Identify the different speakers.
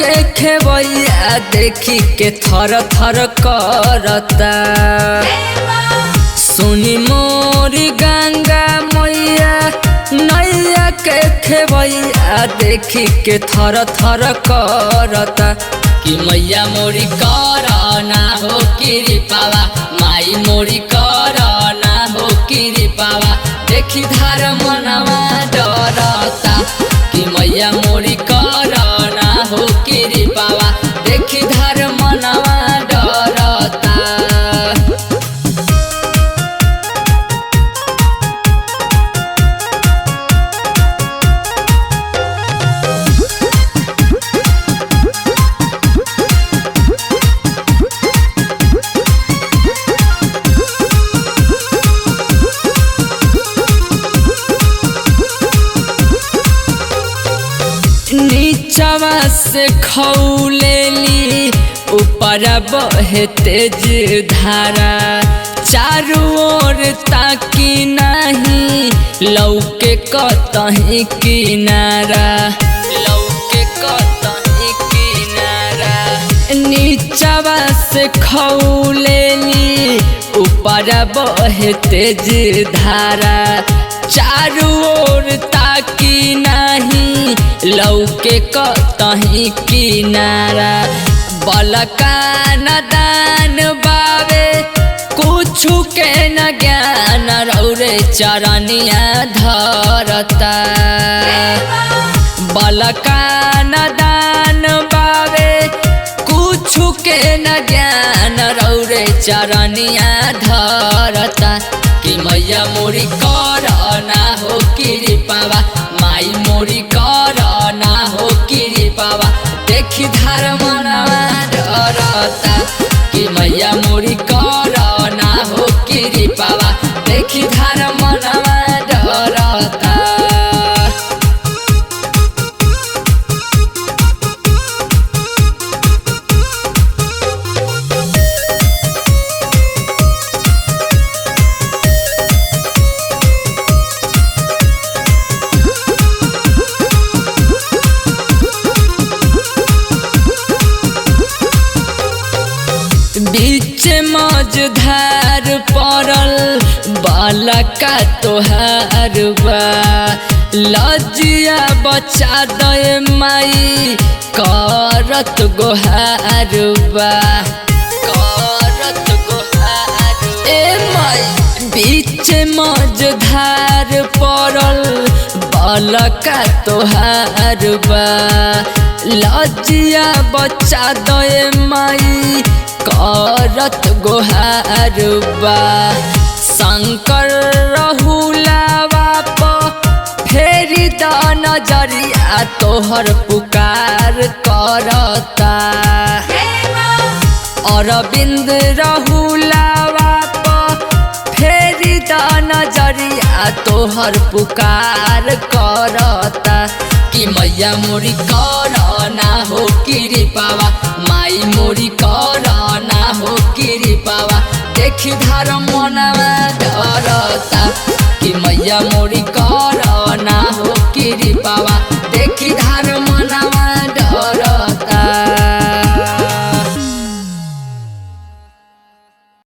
Speaker 1: के खेवैया देखी के थर थर करता। सुनी मोरी गंगा मैया नैया के खेवैया देखी के थर थर करता। कि मैया मोरी करना हो कृपावा, माई मोरी करना हो कृपावा, देखी धार मनवा डरता। कि मैया मोरी करना हो कृपावा, देखी धार मनवा डरता। नीचवा से खौलेली ऊपर बहे तेज धारा, चारों ओर ताकी नहीं लौके कतहीं किनारा, लौके कतहीं किनारा। नीचवा से खौलेली ऊपर बहे तेज धारा, चारों ओर ताकी नहीं लौके कतहीं किनारा। बलका न दान बावे कुछु के न ज्ञान, रौरे चरनिया धरता। बलका न दान बावे कुछु के न ज्ञान, रौरे चरनिया धरता। कि मैया मोरी करना हो कृपावा, माई मोरी करना हो कृपावा, देखी धार मनवा डरता। कि मैया मोरी करना हो कृपावा, देखी धार मनवा डरता। बीच मझधार पड़ल बालका तोहार बा, लजिया बचा दे माई करत गोहार बा, करत गोहार। ए माई बीच मझधार पड़ल बालका तोहार बा, लजिया बचा दे माई करत गोहार बा। शंकर रहुलावा प फेरी द नजरिया, तोहर पुकार करता। अरविंद रहुलावा प फेरी द नजरिया, तोहर पुकार करता। कि मैया मोरी करना हो कृपावा, माई